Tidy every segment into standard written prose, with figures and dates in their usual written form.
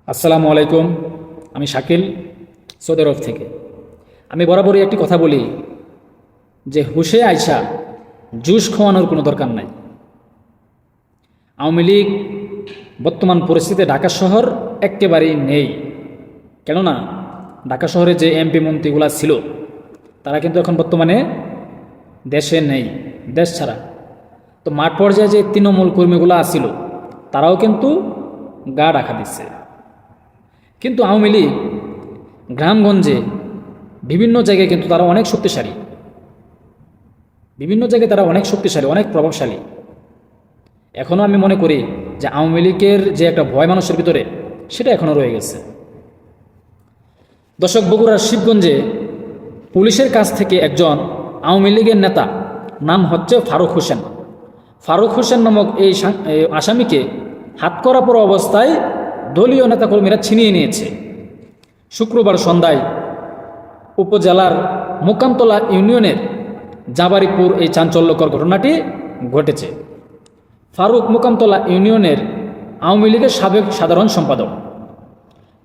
আসসালামু আলাইকুম। আমি শাকিল, সৌদি আরব থেকে। আমি বরাবরই একটি কথা বলি যে হুশে আইসা জুস খাওয়ানোর কোনো দরকার নাই। আওয়ামী লীগ বর্তমান পরিস্থিতিতে ঢাকা শহর একেবারেই নেই। কেননা ঢাকা শহরে যে এমপি মন্ত্রীগুলা ছিল তারা কিন্তু এখন বর্তমানে দেশে নেই, দেশ ছাড়া। তো মাঠ পর্যায়ে যে তৃণমূল কর্মীগুলো আসিল তারাও কিন্তু গা ঢাকা দিচ্ছে। কিন্তু আওয়ামী লীগ গ্রামগঞ্জে বিভিন্ন জায়গায় কিন্তু তারা অনেক শক্তিশালী, বিভিন্ন জায়গায় তারা অনেক শক্তিশালী, অনেক প্রভাবশালী। এখনও আমি মনে করি যে আওয়ামী লীগের যে একটা ভয় মানুষের ভিতরে সেটা এখনও রয়ে গেছে। দর্শক, বগুড়ার শিবগঞ্জে পুলিশের কাছ থেকে একজন আওয়ামী লীগের নেতা, নাম হচ্ছে ফারুক হোসেন। ফারুক হোসেন নামক এই আসামিকে হাতকড়া পরা অবস্থায় দলীয় নেতাকর্মীরা ছিনিয়ে নিয়েছে। শুক্রবার সন্ধ্যায় উপজেলার মোকামতলা ইউনিয়নের জাবারিপুর এই চাঞ্চল্যকর ঘটনাটি ঘটেছে। ফারুক মোকামতলা ইউনিয়নের আওয়ামী লীগের সাবেক সাধারণ সম্পাদক।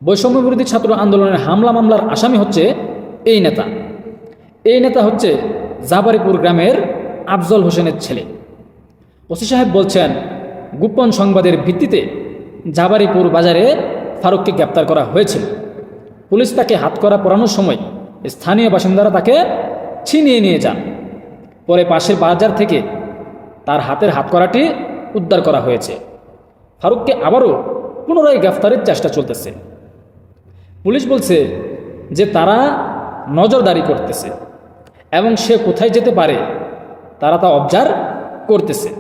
বৈষম্য বিরোধী ছাত্র আন্দোলনের হামলা মামলার আসামি হচ্ছে এই নেতা। এই নেতা হচ্ছে জাবারিপুর গ্রামের আফজল হোসেনের ছেলে। ওসি সাহেব বলছেন, গোপন সংবাদের ভিত্তিতে জাবারিপুর বাজারে ফারুককে গ্রেপ্তার করা হয়েছিল। পুলিশ তাকে হাতকড়া পরানোর সময় স্থানীয় বাসিন্দারা তাকে ছিনিয়ে নিয়ে যান। পরে পাশের বাজার থেকে তার হাতের হাতকড়াটি উদ্ধার করা হয়েছে। ফারুককে আবারও পুনরায় গ্রেফতারের চেষ্টা চলতেছে। পুলিশ বলছে যে তারা নজরদারি করতেছে এবং সে কোথায় যেতে পারে তারা তা অবজার্ভ করতেছে।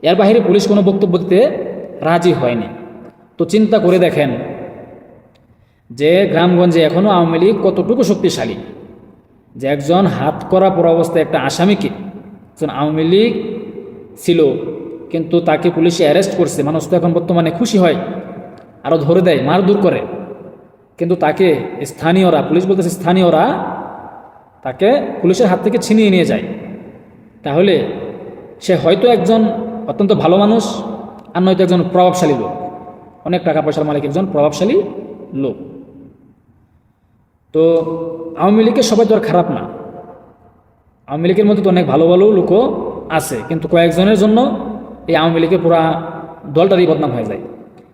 এর বাইরে পুলিশ কোনো বক্তব্য দিতে রাজি হয়নি। তো চিন্তা করে দেখেন যে গ্রামগঞ্জে এখনও আওয়ামী লীগ কতটুকু শক্তিশালী, যে একজন হাতকড়া পরা অবস্থায় একটা আসামিকে, একজন আওয়ামী লীগ ছিল কিন্তু তাকে পুলিশে অ্যারেস্ট করছে। মানুষ তো এখন বর্তমানে খুশি হয়, আরও ধরে দেয়, মারধর করে। কিন্তু তাকে স্থানীয়রা, পুলিশ বলতেছে স্থানীয়রা তাকে পুলিশের হাত থেকে ছিনিয়ে নিয়ে যায়। তাহলে সে হয়তো একজন অত্যন্ত ভালো মানুষ, আর নয়তো একজন প্রভাবশালী লোক, অনেক টাকা পয়সার মালিক একজন প্রভাবশালী লোক। তো আওয়ামী লীগের সবাই তো আর খারাপ না। আওয়ামী লীগের মধ্যে তো অনেক ভালো ভালো লোকও আছে, কিন্তু কয়েকজনের জন্য এই আওয়ামী লীগের পুরা দলটারই বদনাম হয়ে যায়।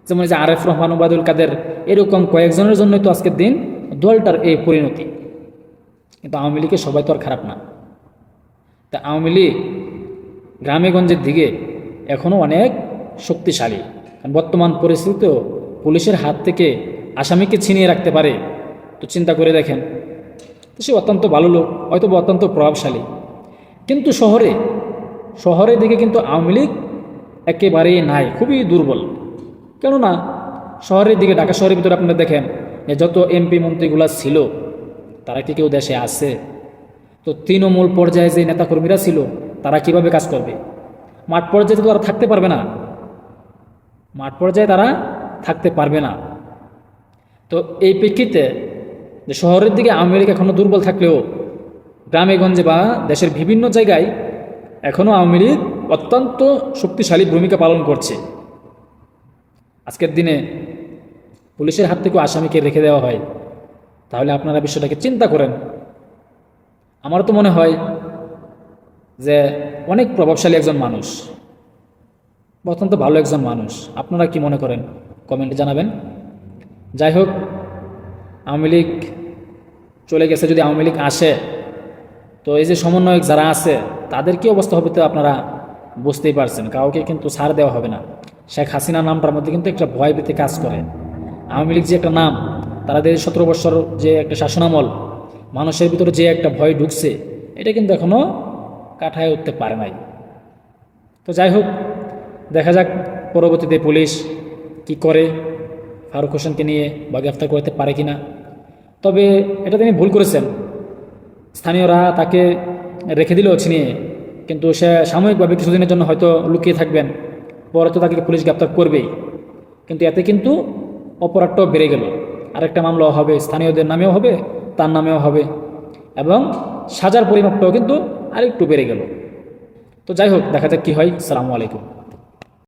যেমন যে আরেফ রহমান, ওবায়দুল কাদের, এরকম কয়েকজনের জন্যই তো আজকের দিন দলটার এই পরিণতি। কিন্তু আওয়ামী লীগের সবাই তো আর খারাপ না। তা আওয়ামী লীগ গ্রামে গঞ্জের দিকে এখনও অনেক শক্তিশালী। বর্তমান পরিস্থিতিতেও পুলিশের হাত থেকে আসামিকে ছিনিয়ে রাখতে পারে। তো চিন্তা করে দেখেন, তো সে অত্যন্ত ভালো লোক, হয়তো অত্যন্ত প্রভাবশালী। কিন্তু শহরের দিকে কিন্তু আওয়ামী লীগ একেবারেই নাই, খুবই দুর্বল। কেননা শহরের দিকে, ঢাকা শহরের ভিতরে আপনারা দেখেন যে যত এমপি মন্ত্রীগুলা ছিল তারা কি কেউ দেশে আছে? তো তৃণমূল পর্যায়ে যে নেতাকর্মীরা ছিল তারা কিভাবে কাজ করবে? মাঠ পর্যায়ে তো তারা থাকতে পারবে না, মাঠ পর্যায়ে তারা থাকতে পারবে না। তো এই প্রেক্ষিতে যে শহরের দিকে আওয়ামী লীগ এখনও দুর্বল থাকলেও গ্রামে গঞ্জে বা দেশের বিভিন্ন জায়গায় এখনও আওয়ামী লীগ অত্যন্ত শক্তিশালী ভূমিকা পালন করছে। আজকের দিনে পুলিশের হাত থেকেও আসামিকে রেখে দেওয়া হয়, তাহলে আপনারা বিষয়টাকে চিন্তা করেন। আমার তো মনে হয় যে অনেক প্রভাবশালী একজন মানুষ, অত্যন্ত ভালো একজন মানুষ। আপনারা কি মনে করেন কমেন্টে জানাবেন। যাই হোক, আওয়ামী লীগ চলে গেছে, যদি আওয়ামী লীগ আসে তো এই যে সমন্বয়ক যারা আছে তাদের কি অবস্থা হবে তো আপনারা বুঝতেই পারছেন। কাউকে কিন্তু ছাড় দেওয়া হবে না। শেখ হাসিনা নামটার মধ্যে কিন্তু একটা ভয়ভীতি কাজ করে। আওয়ামী লীগ যে একটা নাম, তারা 17 বছর যে একটা শাসনামল, মানুষের ভিতরে যে একটা ভয় ঢুকছে, এটা কিন্তু এখনও কাঠায় উঠতে পারে নাই। তো যাই হোক, দেখা যাক পরবর্তীতে পুলিশ কি করে, ফারুক হোসেনকে নিয়ে বা গ্রেফতার করতে পারে কিনা। তবে এটা তিনি ভুল করেছেন, স্থানীয়রা তাকে রেখে দিলেও ছিনিয়ে, কিন্তু সে সাময়িকভাবে কিছুদিনের জন্য হয়তো লুকিয়ে থাকবেন, পরে তো তাকে পুলিশ গ্রেফতার করবেই। কিন্তু এতে কিন্তু অপরাধটাও বেড়ে গেল, আরেকটা মামলাও হবে, স্থানীয়দের নামেও হবে, তার নামেও হবে, এবং সাজার পরিমাপটাও কিন্তু আরেকটু বেড়ে গেল। তো যাই হোক, দেখা যাক কী হয়। আসসালামু আলাইকুম।